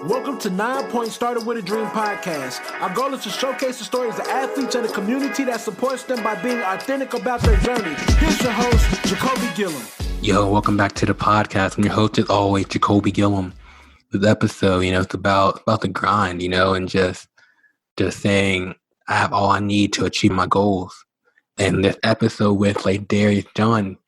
Welcome to 9 Point Started With a Dream podcast. Our goal is to showcase the stories of athletes and the community that supports them by being authentic about their journey. Here's your host, Jacoby Gillum. Yo, welcome back to the podcast. I'm your host as always, Jacoby Gillum. This episode, it's about the grind, and just saying I have all I need to achieve my goals. And this episode with LaceDarius Dunn,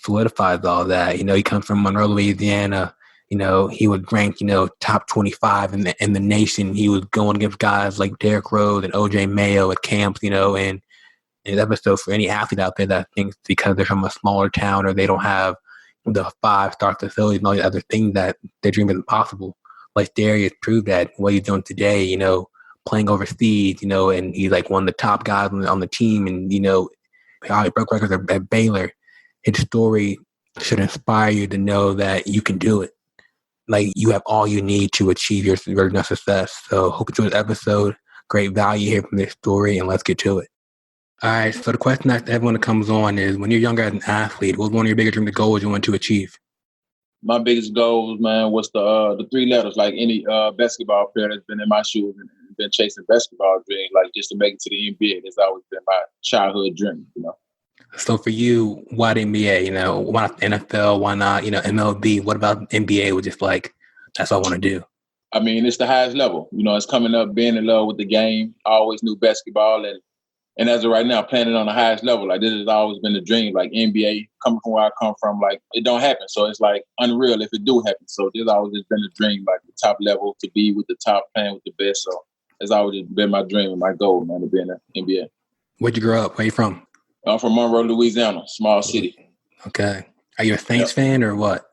solidifies all that. He comes from Monroe, Louisiana. He was ranked, top 25 in the nation. He was going against guys like Derrick Rose and OJ Mayo at camps, and an episode for any athlete out there that thinks because they're from a smaller town or they don't have the 5-star facilities and all the other things that their dream isn't possible. LaceDarius proved that what he's doing today, playing overseas, and he's like one of the top guys on the team, and how he broke records at Baylor. His story should inspire you to know that you can do it. Like, you have all you need to achieve your success. So hope you enjoy this episode. Great value here from this story, and let's get to it. All right, so the question that everyone that comes on is, when you're younger as an athlete, what was one of your biggest dream goals you want to achieve? My biggest goals, man, was the 3 letters. Like any basketball player that's been in my shoes and been chasing basketball dreams, like just to make it to the NBA. That's always been my childhood dream, So for you, why the NBA? Why not the NFL? Why not, MLB? What about NBA was just like, that's all I want to do? I mean, it's the highest level. It's coming up, being in love with the game. I always knew basketball. And as of right now, playing it on the highest level, like this has always been the dream. Like NBA, coming from where I come from, like it don't happen. So it's like unreal if it do happen. So this always just been a dream, like the top level, to be with the top, playing with the best. So it's always just been my dream and my goal, man, to be in the NBA. Where'd you grow up? Where you from? I'm from Monroe, Louisiana, small city. Okay. Are you a Saints fan or what?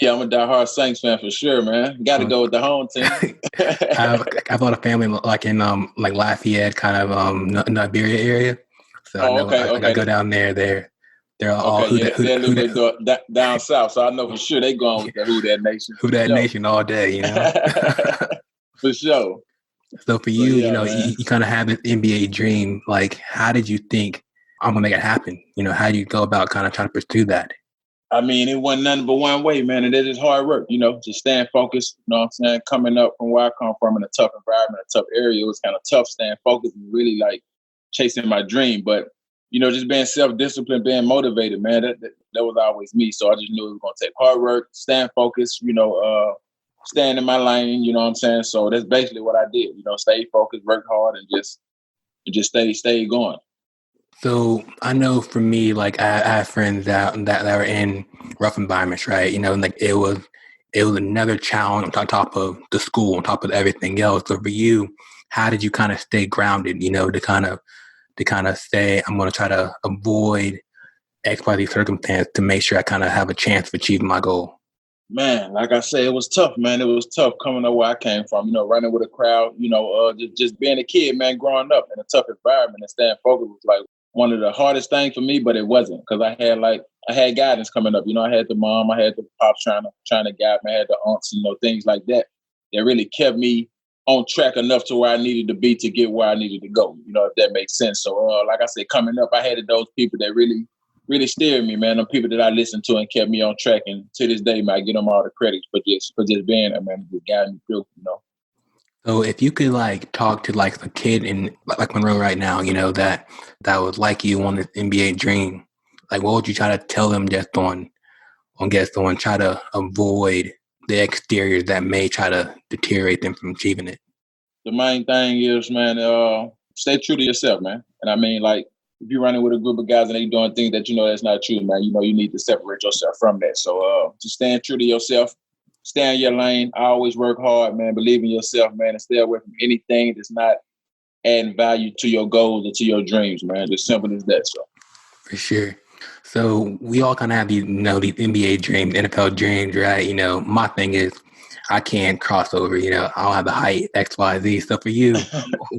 Yeah, I'm a diehard Saints fan for sure, man. Got to go with the home team. I've got a family like in like Lafayette, kind of Iberia area. So I go down there. They're all they're a little bit down south. So I know for sure they going with the Who That Nation. Who That Nation all day, For sure. So for you, you kind of have this NBA dream. Like, how did you think I'm gonna make it happen? How do you go about kind of trying to pursue that? I mean, it wasn't nothing but one way, man. And it is hard work, just staying focused. You know what I'm saying? Coming up from where I come from in a tough environment, a tough area, it was kind of tough staying focused and really like chasing my dream. But, just being self-disciplined, being motivated, man, that was always me. So I just knew it was going to take hard work, staying focused, staying in my lane, you know what I'm saying? So that's basically what I did, stay focused, work hard, and just stay going. So I know for me, like I have friends that were in rough environments, right? Like it was another challenge on top of the school, on top of everything else. So for you, how did you kind of stay grounded? To kind of say, I'm going to try to avoid X, Y, Z circumstance to make sure I kind of have a chance of achieving my goal. Man, like I said, it was tough, man. It was tough coming up where I came from, running with a crowd, just being a kid, man, growing up in a tough environment and staying focused was like one of the hardest things for me, but it wasn't, because I had guidance coming up. I had the mom, I had the pops trying to guide me, I had the aunts, things like that. That really kept me on track enough to where I needed to be to get where I needed to go, if that makes sense. So, like I said, coming up, I had those people that really, really steered me, man. The people that I listened to and kept me on track. And to this day, man, I give them all the credit for just being there, man, just guiding me through, So if you could like talk to like a kid in like Monroe right now, that was like you on this NBA dream, like what would you try to tell them just on try to avoid the exteriors that may try to deteriorate them from achieving it? The main thing is, man, stay true to yourself, man. And I mean, like, if you're running with a group of guys and they doing things that that's not true, man, you need to separate yourself from that. So just staying true to yourself. Stay in your lane. Always work hard, man. Believe in yourself, man, and stay away from anything that's not adding value to your goals or to your dreams, man. Just simple as that. So, for sure. So we all kind of have these, these NBA dreams, NFL dreams, right? My thing is, I can't cross over. I don't have the height, X, Y, Z. So for you,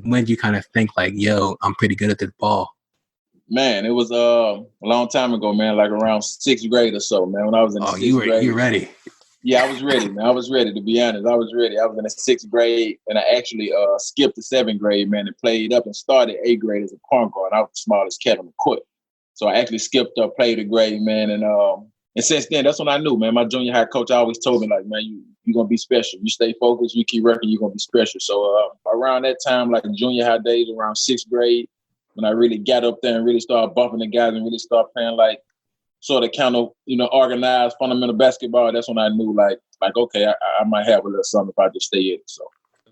when did you kind of think like, yo, I'm pretty good at this ball? Man, it was a long time ago, man. Like around 6th grade or so, man. When I was in the 6th grade. You ready? Yeah, I was ready, man. I was ready, to be honest. I was ready. I was in the 6th grade, and I actually skipped the 7th grade, man, and played up and started 8th grade as a point guard. I was the smallest cat on the court. So I actually skipped up, played a grade, man, and And since then, that's when I knew, man. My junior high coach always told me, like, man, you're going to be special. You stay focused, you keep working, you're going to be special. So around that time, like junior high days, around 6th grade, when I really got up there and really started bumping the guys and really started playing like sort of kind of, organized fundamental basketball, that's when I knew like okay, I might have a little something if I just stay in it. So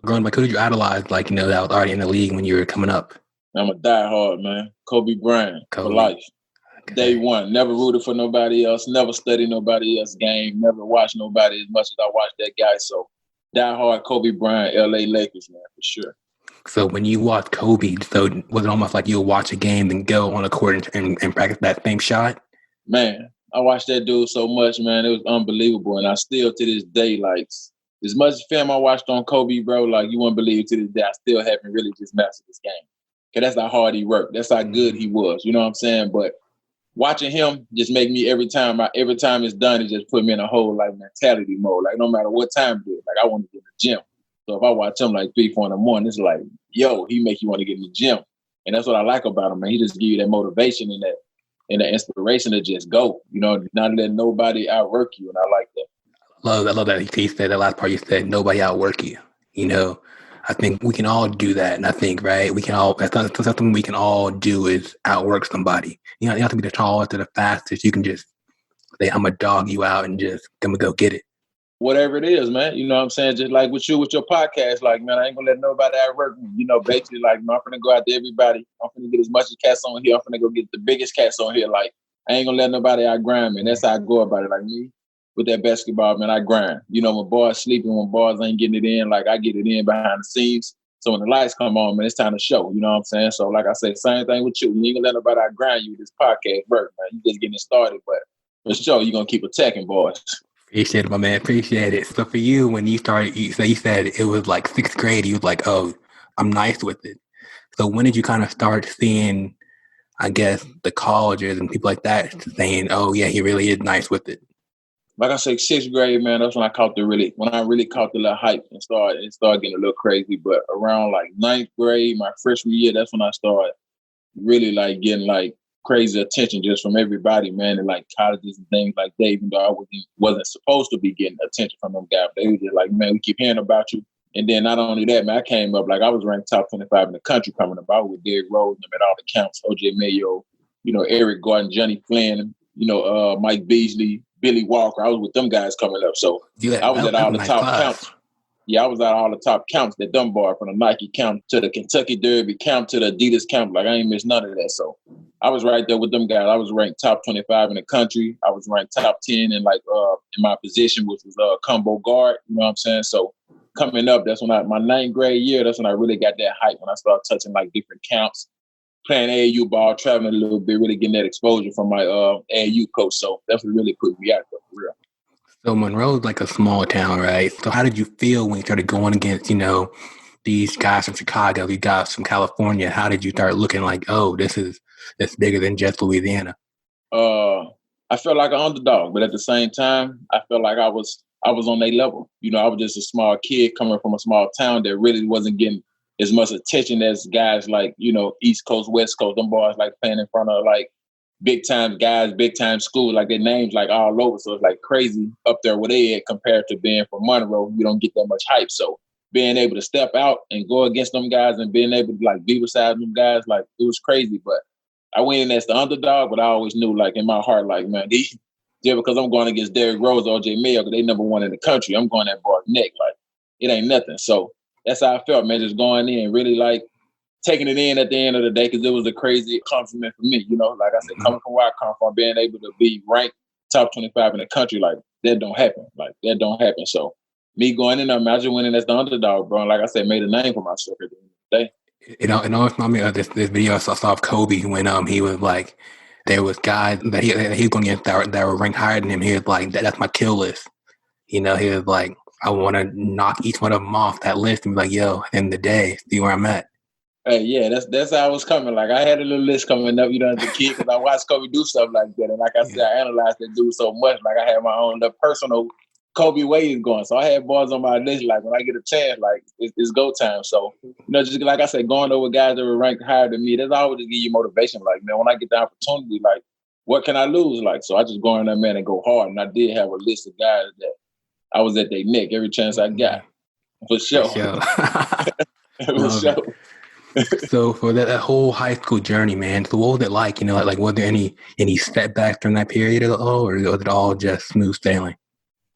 growing up, who did you idolize, that was already in the league when you were coming up? I'm a diehard, man. Kobe Bryant for life. Okay. Day one. Never rooted for nobody else. Never studied nobody else's game. Never watched nobody as much as I watched that guy. So diehard Kobe Bryant, LA Lakers, man, for sure. So when you watched Kobe, so was it almost like you'll watch a game and go on a court and practice that same shot? Man, I watched that dude so much, man. It was unbelievable. And I still, to this day, like, as much film I watched on Kobe, bro, like, you wouldn't believe to this day, I still haven't really just mastered this game. Because that's how hard he worked. That's how good he was. You know what I'm saying? But watching him just make me every time it's done, it just put me in a whole, like, mentality mode. Like, no matter what time it is, like, I want to get in the gym. So if I watch him, like, 3, 4 in the morning, it's like, yo, he make you want to get in the gym. And that's what I like about him, man. He just give you that motivation and the inspiration to just go, not let nobody outwork you. And I like that. I love that he said that last part. You said nobody outwork you. I think we can all do that. And I think, right, that's something we can all do is outwork somebody. You don't have to be the tallest or the fastest. You can just say, I'm going to dog you out and just come and go get it. Whatever it is, man. You know what I'm saying? Just like with your podcast, like, man, I ain't going to let nobody outwork me. Basically, like, I'm going to go out to everybody. I'm going to get as much as cats on here. I'm going to go get the biggest cats on here. Like, I ain't going to let nobody outgrind me. And that's how I go about it. Like me, with that basketball, man, I grind. When boys sleeping, when boys ain't getting it in, like, I get it in behind the scenes. So when the lights come on, man, it's time to show. You know what I'm saying? So like I said, same thing with you. You ain't going to let nobody outgrind you with this podcast work, man. You just getting it started. But for sure, you're going to keep attacking, boys. Appreciate it, my man. Appreciate it. So for you, when you started, you said it was like 6th grade. You was like, oh, I'm nice with it. So when did you kind of start seeing, I guess, the colleges and people like that saying, oh, yeah, he really is nice with it? Like I said, 6th grade, man, that's when I really caught the little hype and started getting a little crazy. But around like 9th grade, my freshman year, that's when I started really like getting like crazy attention just from everybody, man, and like colleges and things like that, even though I wasn't supposed to be getting attention from them guys. They were just like, man, we keep hearing about you. And then not only that, man, I came up, like I was ranked top 25 in the country coming up. I was with Derrick Rose and at all the counts, OJ Mayo, Eric Gordon, Johnny Flynn, Mike Beasley, Billy Walker. I was with them guys coming up. So I was at all the top counts. Yeah, I was at all the top counts that Dunbar, from the Nike count to the Kentucky Derby count to the Adidas count. Like, I ain't missed none of that. So I was right there with them guys. I was ranked top 25 in the country. I was ranked top 10 in my position, which was combo guard. You know what I'm saying? So coming up, that's when my 9th grade year, that's when I really got that hype, when I started touching like different counts, playing AAU ball, traveling a little bit, really getting that exposure from my AAU coach. So that's what really put me out there for real. So Monroe is like a small town, right? So how did you feel when you started going against, these guys from Chicago, these guys from California? How did you start looking like, oh, this is bigger than just Louisiana? I felt like an underdog, but at the same time, I felt like I was on their level. I was just a small kid coming from a small town that really wasn't getting as much attention as guys like, East Coast, West Coast. Them boys like playing in front of like big time guys, big time schools, like their names like all over. So it's like crazy up there where they at compared to being from Monroe. You don't get that much hype. So being able to step out and go against them guys and being able to like be beside them guys, like it was crazy. But I went in as the underdog, but I always knew like in my heart, like, man, just because I'm going against Derrick Rose, OJ Mayo, because they number one in the country, I'm going at Bart's neck. Like, it ain't nothing. So that's how I felt, man, just going in, really like taking it in at the end of the day, because it was a crazy compliment for me. Like I said, coming from where I come from, being able to be ranked top 25 in the country, like that don't happen. Like that don't happen. So me going in there, imagine winning as the underdog, bro. And like I said, made a name for myself at the end of the day. It always reminded me of this video I saw of Kobe when he was like, there was guys that he was going against that were ranked higher than him. He was like, that's my kill list. He was like, I want to knock each one of them off that list and be like, yo, at the end of the day, see where I'm at. Hey, yeah, that's how I was coming. Like, I had a little list coming up, as a kid, because I watched Kobe do stuff like that. And like I said, I analyzed that dude so much. Like, I had my own little personal Kobe ways going. So I had boys on my list. Like, when I get a chance, like, it's go time. So, just like I said, going over guys that were ranked higher than me, that's always just give you motivation. Like, man, when I get the opportunity, like, what can I lose? Like, so I just go in there, man, and go hard. And I did have a list of guys that I was at their neck every chance I got. For sure. For sure. For sure. So for that whole high school journey, man, so what was it like? You know, like were there any setbacks during that period at all, or was it all just smooth sailing?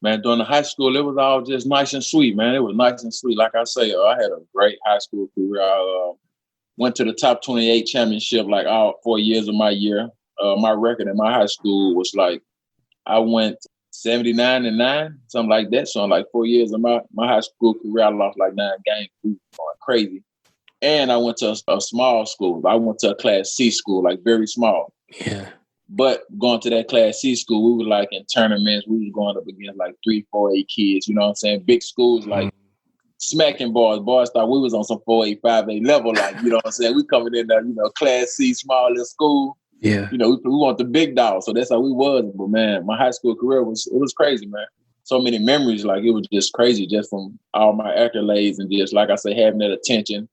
Man, during the high school, it was all just nice and sweet, man. It was nice and sweet. Like I say, I had a great high school career. I went to the top 28 championship like all 4 years of my year. My record in my high school was like, I went 79-9, something like that. So in like 4 years of my high school career, I lost like 9 games. We were going crazy. And I went to a small school. I went to a Class C school, like very small. Yeah. But going to that Class C school, we were like in tournaments. We were going up against like 3, 4A kids. You know what I'm saying? Big schools like smacking boys. Boys thought we was on some 4A, 5A level. Like, you know what I'm saying? We coming in there, Class C, small little school. Yeah. We want the big dog. So that's how we was. But man, my high school career was crazy, man. So many memories. Like it was just crazy just from all my accolades and just, like I say, having that attention.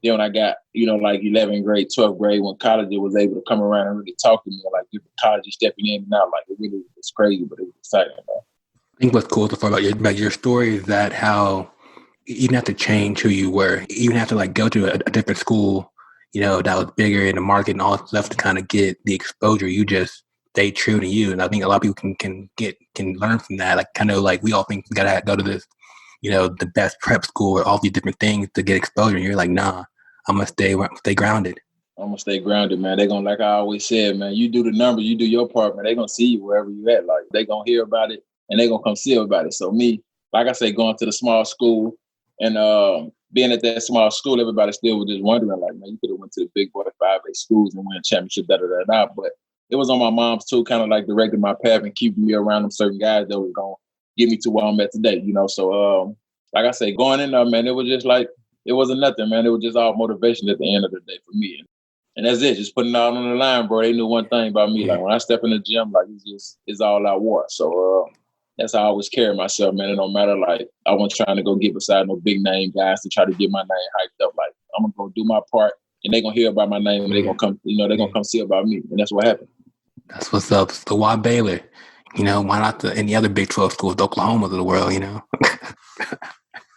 Then when I got, like 11th grade, 12th grade, when college was able to come around and really talk to me, like different colleges stepping in and out, like it really was crazy, but it was exciting. Man. I think what's cool so far about your story is that how you didn't have to change who you were. You didn't have to like go to a different school, that was bigger in the market and all that stuff to kind of get the exposure. You just stay true to you. And I think a lot of people can learn from that. Like kind of like we all think we gotta go to this, the best prep school or all these different things to get exposure. And you're like, nah, I'm gonna stay grounded. I'm gonna stay grounded, man. They're gonna, like I always said, man, you do the numbers, you do your part, man. They're gonna see you wherever you at. Like they gonna hear about it and they gonna come see about it. So me, like I say, going to the small school and being at that small school, everybody still was just wondering, like, man, you could have went to the big boy 5A schools and win a championship, da. But it was on my mom's too, kind of like directing my path and keeping me around them certain guys that was gonna get me to where I'm at today, So like I say, going in there, man, it was just like, it wasn't nothing, man. It was just all motivation at the end of the day for me. And that's it. Just putting it out on the line, bro. They knew one thing about me. Like when I step in the gym, like it's all out war. So that's how I always carry myself, man. It don't matter. Like I wasn't trying to go get beside no big name guys to try to get my name hyped up. Like I'm gonna go do my part and they're gonna hear about my name and they're gonna come, they're gonna come see about me. And that's what happened. That's what's up. So why Baylor? Why not any other Big 12 schools, Oklahoma's of the world,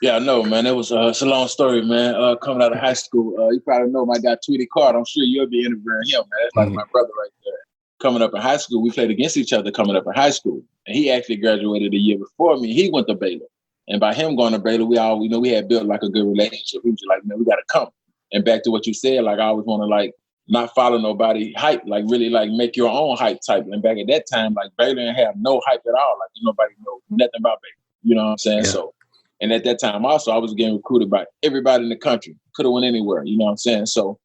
Yeah, I know, man. It's a long story, man. Coming out of high school, you probably know my guy Tweety Card. I'm sure you'll be interviewing him, man. That's like my brother right there. Coming up in high school, we played against each other coming up in high school. And he actually graduated a year before me. He went to Baylor. And by him going to Baylor, we had built like a good relationship. He was like, man, we got to come. And back to what you said, like I always want to like not follow nobody hype, like really like make your own hype type. And back at that time, like Baylor didn't have no hype at all. Like nobody know nothing about Baylor. You know what I'm saying? Yeah. So. And at that time also, I was getting recruited by everybody in the country. Could have went anywhere, you know what I'm saying? So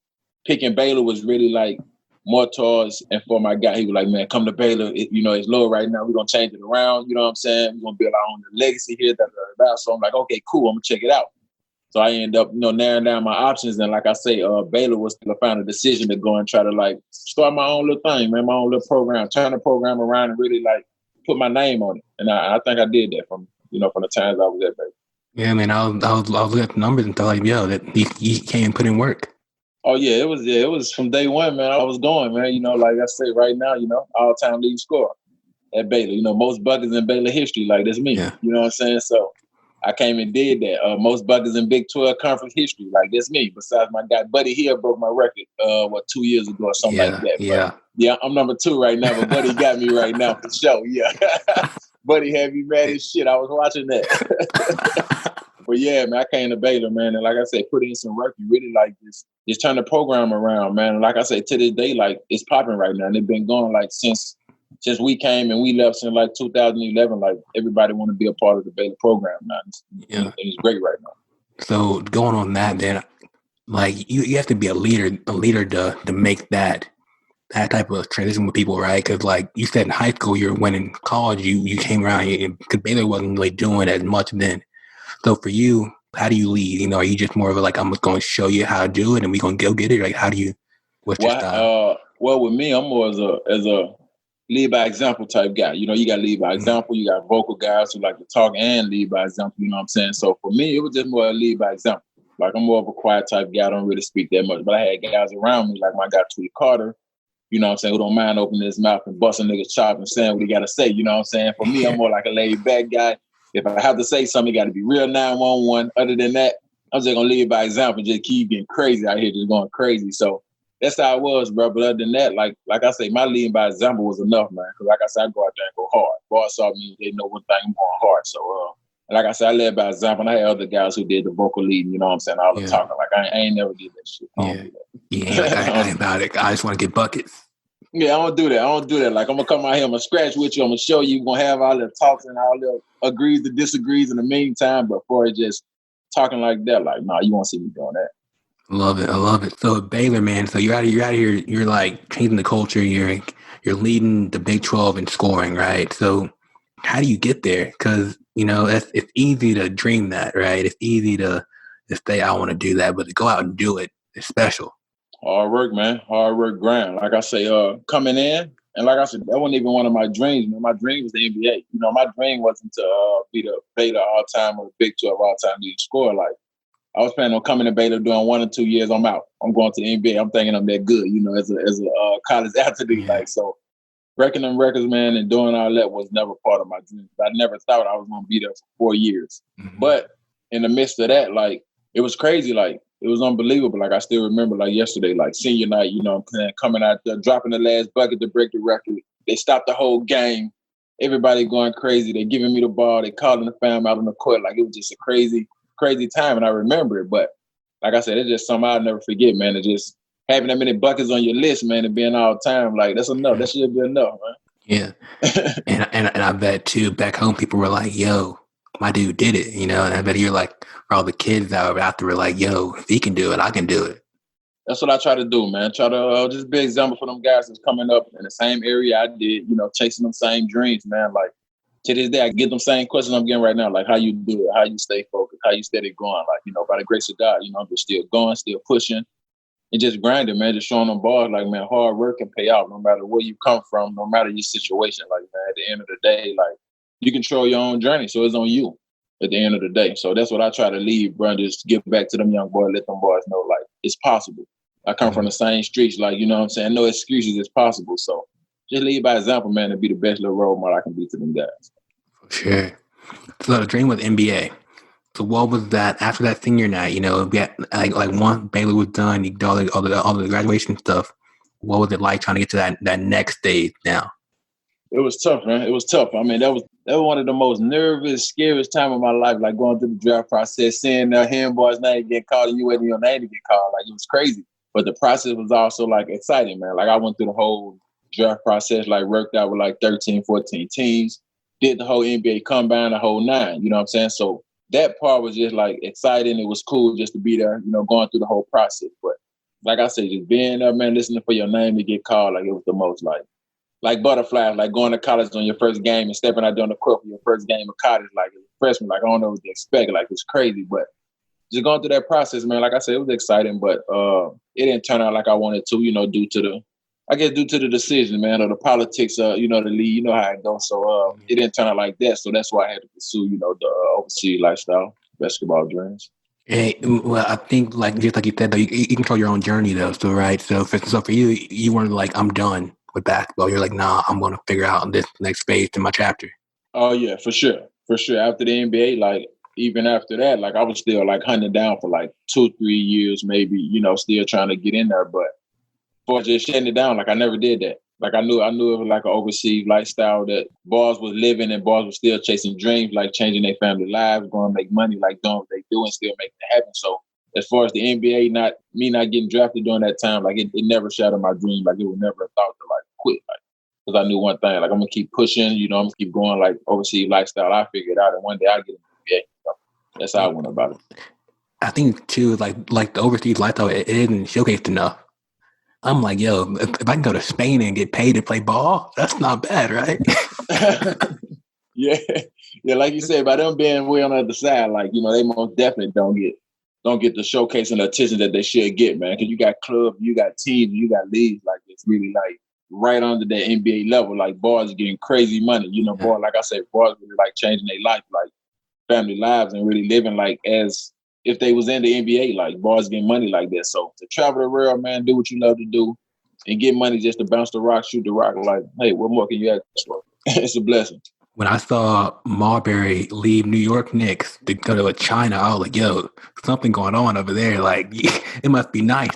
picking Baylor was really like more towards, and for my guy, he was like, man, come to Baylor. It's low right now. We're going to change it around. You know what I'm saying? We're going to build our own legacy here. So I'm like, okay, cool. I'm going to check it out. So I ended up, narrowing down my options. And like I say, Baylor was the final decision to go and try to like start my own little thing, man, my own little program, turn the program around and really like put my name on it. And I think I did that from the times I was at Baylor. Yeah, man, I was looking at the numbers and thought, yo, that he came and put in work. Oh yeah, it was from day one, man. I was going, man. Like I say right now, all-time leading scorer at Baylor. Most buckets in Baylor history, like that's me. Yeah. You know what I'm saying? So I came and did that. Most buckets in Big 12 conference history, like that's me. Besides my guy Buddy Hill broke my record 2 years ago or something like that. Yeah. But, yeah, I'm number 2 right now, but Buddy got me right now for sure. Yeah. Buddy had me mad as shit. I was watching that. But yeah, man, I came to Baylor, man, and like I said, put in some work. You really like this. Just turn the program around, man. And like I said, to this day, like it's popping right now, and it's been going like since we came and we left in like 2011. Like everybody want to be a part of the Baylor program now. It's great right now. So going on that, then, like you have to be a leader to make that type of transition with people, right? Because like you said in high school, you're winning. College, you came around because Baylor wasn't really doing as much then. So for you, how do you lead? Are you just more of I'm going to show you how to do it and we're going to go get it? Like, what's your style? Well, with me, I'm more as a lead by example type guy. You got to lead by example. You got vocal guys who like to talk and lead by example. You know what I'm saying? So for me, it was just more a lead by example. Like I'm more of a quiet type guy. I don't really speak that much. But I had guys around me, like my guy Tweety Carter, you know what I'm saying, who don't mind opening his mouth and busting niggas chop and saying what he got to say, you know what I'm saying? For me, I'm more like a laid back guy. If I have to say something, it got to be real 911. Other than that, I'm just going to lead by example, just keep getting crazy out here, just going crazy. So that's how it was, bro. But other than that, like I say, my leading by example was enough, man. Because like I said, I go out there and go hard. Boss saw me, they know one thing, I'm going hard. So, like I said, I led by example. And I had other guys who did the vocal leading, you know what I'm saying, all the talking. Like, I ain't never did that shit. I don't do that. Yeah, like, I ain't about it. I just want to get buckets. Yeah, I don't do that. Like, I'm going to come out here, I'm going to scratch with you, I'm going to show you, we're going to have all the talks and all the agrees and disagrees in the meantime. But for it just talking like that, like, nah, you won't see me doing that. I love it. So Baylor, man, so you're out here, you're like changing the culture, you're leading the Big 12 in scoring, right? So how do you get there? Because, you know, it's easy to dream that, right? It's easy to say, I want to do that, but to go out and do it is special. Hard work, man. Hard work, grind. Like I say, coming in, and like I said, that wasn't even one of my dreams. Man. My dream was the NBA. You know, my dream wasn't to be the Baylor all-time or the Big 12 all-time leading scorer. Like, I was planning on coming to Baylor doing 1 or 2 years. I'm out. I'm going to the NBA. I'm thinking I'm that good, you know, as a college athlete. Like, so breaking them records, man, and doing all that was never part of my dream. I never thought I was going to be there for 4 years. Mm-hmm. But in the midst of that, like, it was crazy. Like, it was unbelievable. Like, I still remember, like, yesterday, like, senior night, you know, coming out there, dropping the last bucket to break the record. They stopped the whole game. Everybody going crazy. They giving me the ball. They calling the fam out on the court. Like, it was just a crazy time, and I remember it. But like I said, it's just something I'll never forget, man. It's just having that many buckets on your list, man, and being all time, like, that's enough. That should be enough, man. Yeah. and I bet, too, back home, people were like, yo, my dude did it, you know? And I bet you're like, for all the kids out there were like, yo, if he can do it, I can do it. That's what I try to do, man. Try to just be an example for them guys that's coming up in the same area I did, you know, chasing them same dreams, man. Like, to this day, I get them same questions I'm getting right now, like how you do it, how you stay focused, how you steady going. Like, you know, by the grace of God, you know, I'm just still going, still pushing, and just grinding, man, just showing them bars, like, man, hard work can pay off no matter where you come from, no matter your situation. Like, man, at the end of the day, like, you control your own journey, so it's on you at the end of the day. So that's what I try to leave, bro, just give back to them young boys, let them boys know, like, it's possible. I come from the same streets, like, you know what I'm saying? No excuses, it's possible. So just lead by example, man, and be the best little role model I can be to them guys. Sure. So the dream was NBA. So what was that after that senior night? You know, we had, like once Baylor was done, you did all the graduation stuff. What was it like trying to get to that next stage now? It was tough, man. It was tough. I mean, that was one of the most nervous, scariest time of my life. Like going through the draft process, seeing the handball's name get called, and you waiting your name to get called. Like, it was crazy. But the process was also like exciting, man. Like, I went through the whole draft process, like worked out with like 13, 14 teams. Did the whole NBA combine, the whole 9, you know what I'm saying? So that part was just like exciting. It was cool just to be there, you know, going through the whole process. But like I said, just being there, man, listening for your name to get called, like, it was the most like butterflies, like going to college on your first game and stepping out there on the court for your first game of college, like as a freshman, like, I don't know what to expect. Like, it's crazy. But just going through that process, man, like I said, it was exciting, but it didn't turn out like I wanted to, you know, due to the decision, man, or the politics, you know, the league, you know how it goes. So it didn't turn out like that. So that's why I had to pursue, you know, the overseas lifestyle, basketball dreams. Hey, well, I think, like, just like you said, though, you control your own journey, though. So, right. So for you, you weren't like, I'm done with basketball. You're like, nah, I'm going to figure out this next phase in my chapter. Oh, yeah, for sure. For sure. After the NBA, like, even after that, like, I was still like hunting down for like 2-3 years, maybe, you know, still trying to get in there. But for just shutting it down, like, I never did that. Like, I knew it was like an overseas lifestyle that boys was living, and boys was still chasing dreams, like changing their family lives, going to make money, like doing what they do and still making it happen. So as far as the NBA, not getting drafted during that time, like, it never shattered my dream. Like, it was never a thought to like quit, like, because I knew one thing, like, I'm gonna keep pushing, you know, I'm gonna keep going, like, overseas lifestyle. I figured out, and one day I get in the NBA. So that's how I went about it. I think too, like the overseas lifestyle, it isn't showcased enough. I'm like, yo, if I can go to Spain and get paid to play ball, that's not bad, right? Yeah, like you said, by them being way on the other side, like, you know, they most definitely don't get the showcase and the attention that they should get, man. Because you got clubs, you got teams, you got leagues, like, it's really like right under that NBA level. Like, boys getting crazy money, you know, boys, like I said, boys really like changing their life, like family lives, and really living like as if they was in the NBA, like boys getting money like that. So to travel the world, man, do what you love to do, and get money just to bounce the rock, shoot the rock. Like, hey, what more can you ask for? It's a blessing. When I saw Marbury leave New York Knicks to go to China, I was like, yo, something going on over there. Like, it must be nice.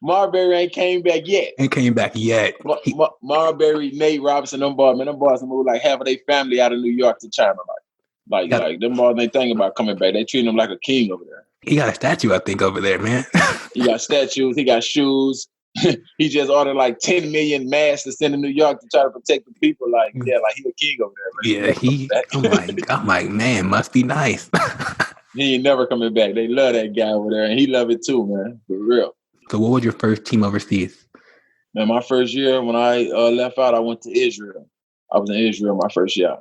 Marbury ain't came back yet. Ain't came back yet. Marbury, Nate Robinson, them boys moved like half of their family out of New York to China. Like them boys ain't thinking about coming back. They treat him like a king over there. He got a statue, I think, over there, man. He got statues. He got shoes. He just ordered like 10 million masks to send to New York to try to protect the people. Like, yeah, like he a king over there. Man. I'm like, man, must be nice. He ain't never coming back. They love that guy over there, and he love it too, man. For real. So what was your first team overseas? Man, my first year when I left out, I went to Israel. I was in Israel my first year.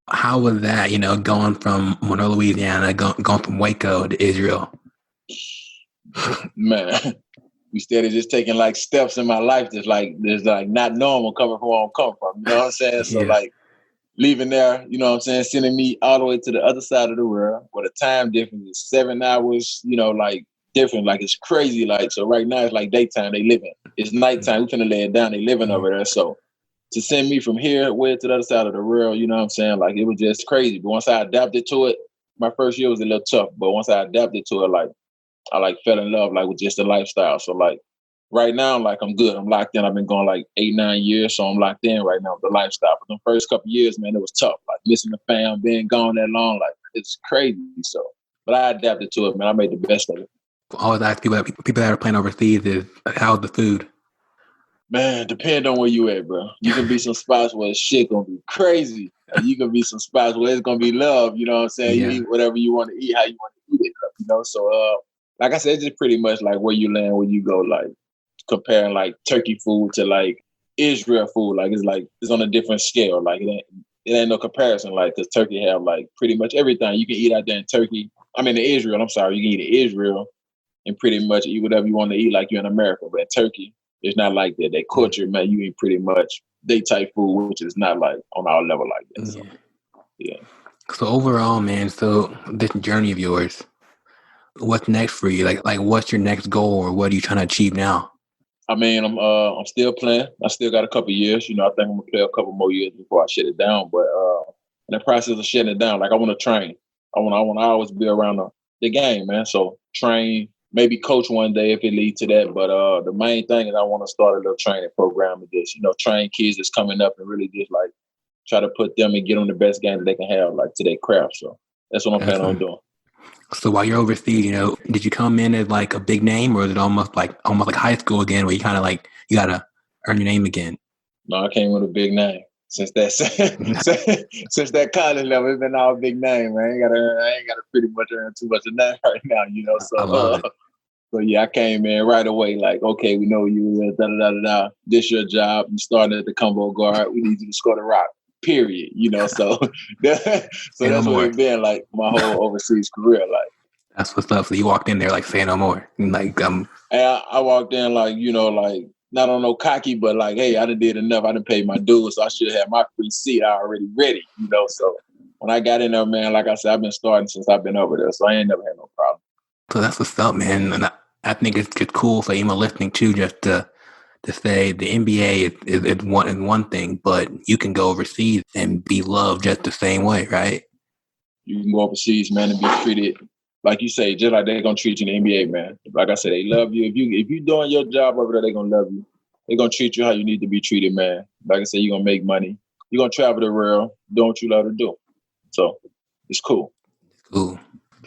How was that, going from Monroe, Louisiana, going from Waco to Israel? Man, we started just taking like steps in my life that's like not normal coming from where I'm coming from. You know what I'm saying? So like leaving there, you know what I'm saying, sending me all the way to the other side of the world where the time difference is 7 hours, like different. Like it's crazy. Like so right now it's like daytime, they living. It's nighttime, we finna lay it down, they living over there. So to send me from here way to the other side of the world, you know what I'm saying? Like it was just crazy. But once I adapted to it, my first year was a little tough. But once I adapted to it, like I like fell in love like with just the lifestyle. So like right now, like I'm good. I'm locked in. I've been going like 8-9 years, so I'm locked in right now with the lifestyle. But the first couple years, man, it was tough. Like missing the fam, being gone that long, like it's crazy. So, but I adapted to it, man. I made the best of it. I always ask people that are playing overseas is how's the food? Man, depend on where you at, bro. You can be some spots where shit gonna be crazy. And you can be some spots where it's gonna be love. You know what I'm saying? Yeah. You eat whatever you want to eat, how you want to eat it. So like I said, it's just pretty much like where you land, where you go. Like comparing like Turkey food to like Israel food, like it's on a different scale. Like it ain't no comparison. Like because Turkey have like pretty much everything you can eat out there in Turkey. I mean in Israel. I'm sorry, you can eat in Israel and pretty much eat whatever you want to eat, like you're in America. But in Turkey, it's not like that. They culture, man, you eat pretty much they type food, which is not like on our level like that. So, yeah. So overall, man, so this journey of yours, what's next for you? Like what's your next goal or what are you trying to achieve now? I mean, I'm still playing. I still got a couple years. I think I'm gonna play a couple more years before I shut it down. But in the process of shutting it down, like I want to train. I want to always be around the game, man. So train, maybe coach one day if it leads to that. But the main thing is I want to start a little training program and just, train kids that's coming up and really just like try to put them and get them the best game that they can have, like to their craft. So that's what I'm planning on doing. So while you're overseas, did you come in as like a big name or is it almost like high school again where you kind of like, you got to earn your name again? No, I came with a big name. Since that college level, it's been all big name, man. I ain't gotta pretty much earn too much of that right now, So I love it. So yeah, I came in right away, like, okay, we know you, this your job. You started at the combo guard. We need you to score the rock. Period. So that's what it's been like my whole overseas career. Like that's what's up. So you walked in there like say no more. Like and I walked in like, like not on no cocky, but like, hey, I done did enough. I done paid my dues, so I should have my free seat already ready, So when I got in there, man, like I said, I've been starting since I've been over there, so I ain't never had no problem. So that's what's up, man. And I think it's cool for anyone listening too, just to say the NBA is one thing, but you can go overseas and be loved just the same way, right? You can go overseas, man, and be treated like you say, just like they're gonna treat you in the NBA, man. Like I said, they love you. If you doing your job over there, they're gonna love you. They're gonna treat you how you need to be treated, man. Like I said, you're gonna make money. You're gonna travel the world, doing what you love to do. So it's cool. Cool.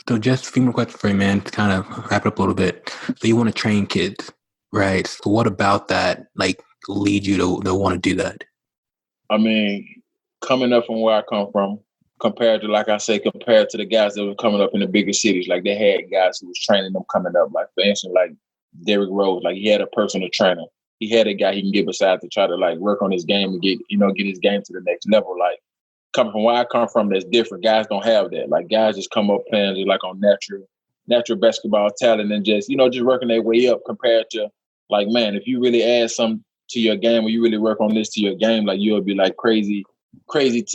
So just a few more questions for you, man, to kind of wrap it up a little bit. So you want to train kids, right? So what about that, like, lead you to want to do that? I mean, coming up from where I come from, compared to the guys that were coming up in the bigger cities, like they had guys who was training them coming up. Like, for instance, like Derrick Rose, like he had a personal trainer. He had a guy he can get beside to try to like work on his game and get his game to the next level. Like, coming from where I come from, that's different. Guys don't have that. Like, guys just come up playing just like on natural basketball talent and just working their way up compared to like, man, if you really add something to your game or you really work on this to your game, like you'll be like crazy,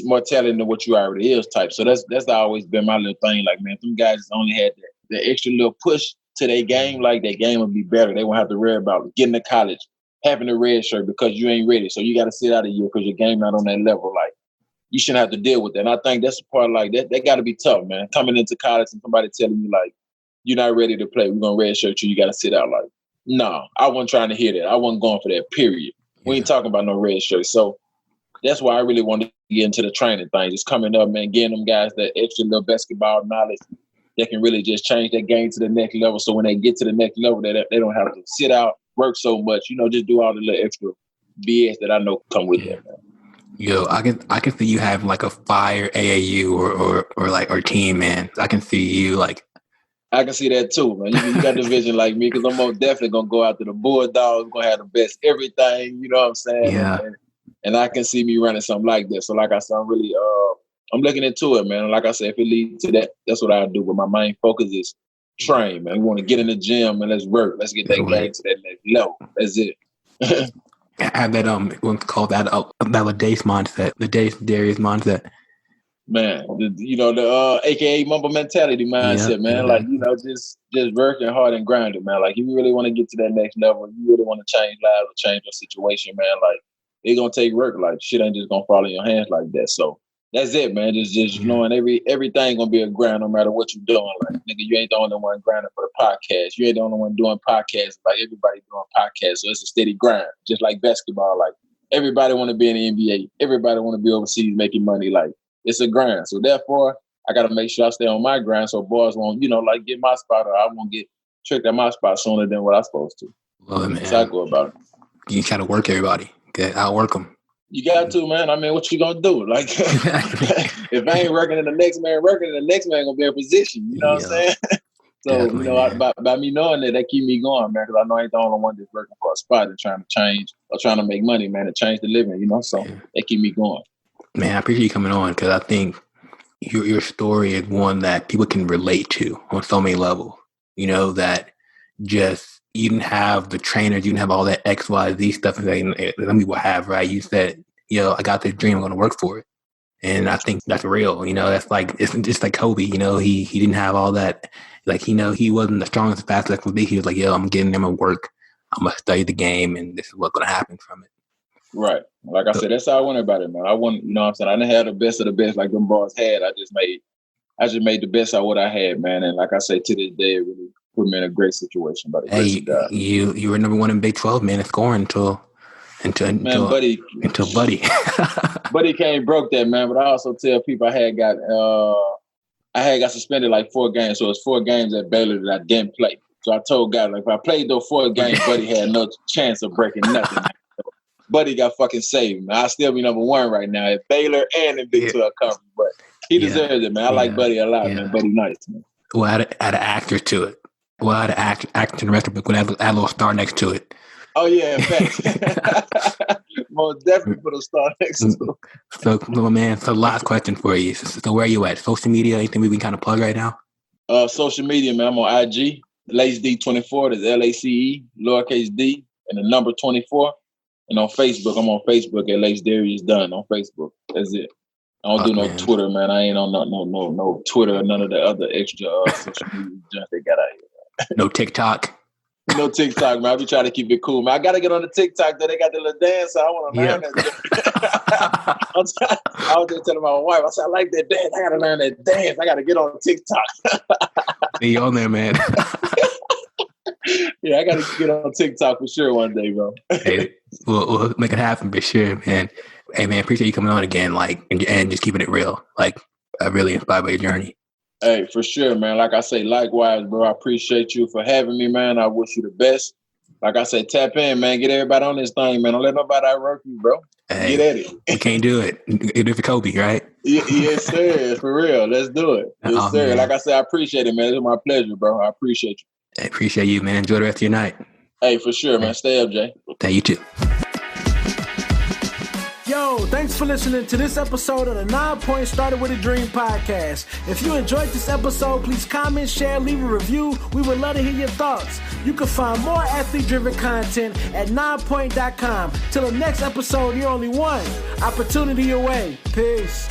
more talent than what you already is type. So that's always been my little thing. Like, man, some guys only had the extra little push to their game, like their game will be better. They won't have to worry about getting to college, having a red shirt because you ain't ready. So you got to sit out a year because your game not on that level. Like, you shouldn't have to deal with that. And I think that's the part, like, that got to be tough, man. Coming into college and somebody telling you, like, you're not ready to play, we're going to red shirt you got to sit out. Like, no, I wasn't trying to hear that. I wasn't going for that, period. We ain't talking about no red shirt. So that's why I really wanted to get into the training thing. Just coming up, man, getting them guys that extra little basketball knowledge that can really just change their game to the next level. So when they get to the next level, they don't have to sit out, work so much, just do all the little extra BS that I know come with that, man. Yo, I can see you having like a fire AAU or team, man. I can see you like. I can see that too, man. You got the vision like me, because I'm most definitely gonna go after the Bulldogs, gonna have the best everything. You know what I'm saying? Yeah. And I can see me running something like this. So like I said, I'm really I'm looking into it, man. Like I said, if it leads to that, that's what I do. But my main focus is train, man. We want to get in the gym and let's work. Let's get that game to that next level. That's it. I have that we'll call that the LaceDarius mindset. Man, the AKA mumble mentality mindset, man. Like, just working hard and grinding, man. Like, if you really want to get to that next level, you really want to change lives or change your situation, man. Like, it's gonna take work. Like, shit ain't just gonna fall in your hands like that. So that's it, man. Just knowing everything gonna be a grind no matter what you're doing. Like, nigga, you ain't the only one grinding for the podcast. You ain't the only one doing podcasts. Like, everybody doing podcasts. So it's a steady grind. Just like basketball. Like, everybody wanna be in the NBA. Everybody wanna be overseas making money. Like, it's a grind. So therefore, I got to make sure I stay on my grind so boys won't, get my spot, or I won't get tricked at my spot sooner than what I'm supposed to. Love it, man. So I go about it. You try to work everybody. Outwork them. You got to, man. I mean, what you going to do? Like, if I ain't working and the next man working, the next man going to be in position. You know what I'm saying? So, by me knowing that keep me going, man, because I know I ain't the only one that's working for a spot and trying to change or trying to make money, man, to change the living, so they keep me going. Man, I appreciate you coming on, because I think your story is one that people can relate to on so many levels. That just you didn't have the trainers, you didn't have all that X, Y, Z stuff that some people have, right? You said, I got this dream, I'm going to work for it. And I think that's real. That's like, it's just like Kobe, he didn't have all that. Like, he wasn't the strongest, fastest as he was like, I'm getting them to work. I'm going to study the game, and this is what's going to happen from it. Right. Like I said, that's how I went about it, man. I want, what I'm saying? I didn't have the best of the best like them boys had. I just made the best out of what I had, man. And like I say, to this day, it really put me in a great situation. By the grace of God. You were number one in Big 12, man, in scoring until Buddy. Buddy came broke that, man. But I also tell people I had got suspended like 4 games. So it's 4 games at Baylor that I didn't play. So I told God, like, if I played those 4 games, Buddy had no chance of breaking nothing. Buddy got fucking saved, man. I'll still be number 1 right now at Baylor and in Big 12 conference, but he deserves it, man. I like Buddy a lot, man. Buddy nice, man. Well, add an actor to it. Well, add an actor in the rest of it. Add a little star next to it. Oh, yeah, in fact. Most definitely put a star next to it. So, man, last question for you. So where are you at? Social media? Anything we can kind of plug right now? Social media, man. I'm on IG. LaceD24. That's LACE, lowercase d, and the number 24. And on Facebook, I'm on Facebook at LaceDarius Dunn on Facebook. That's it. I don't do no Twitter, man. I ain't on no Twitter or none of the other extra social media junk they got out here. No TikTok. No TikTok, man. I be trying to keep it cool, man. I gotta get on the TikTok though. They got the little dance. So I want to learn that. I was just telling my wife, I said, I like that dance. I gotta learn that dance. I gotta get on TikTok. Hey, you on there, man. Yeah, I gotta get on TikTok for sure one day, bro. Hey, we'll make it happen for sure, man. Hey, man, appreciate you coming on again, and just keeping it real. I'm really inspired by your journey. Hey, for sure, man. Like I say, likewise, bro. I appreciate you for having me, man. I wish you the best. Like I say, tap in, man. Get everybody on this thing, man. Don't let nobody outwork you, bro. Hey, get at it. You can't do it. You do it for Kobe, right? Yes, sir. For real. Let's do it. Yes, sir. Man. Like I say, I appreciate it, man. It's my pleasure, bro. I appreciate you. I appreciate you, man. Enjoy the rest of your night. Hey, for sure, man. Stay up, Jay. Thank you, too. Yo, thanks for listening to this episode of the 9 Point Started With a Dream podcast. If you enjoyed this episode, please comment, share, leave a review. We would love to hear your thoughts. You can find more athlete-driven content at 9point.com. Till the next episode, you're only one opportunity away. Peace.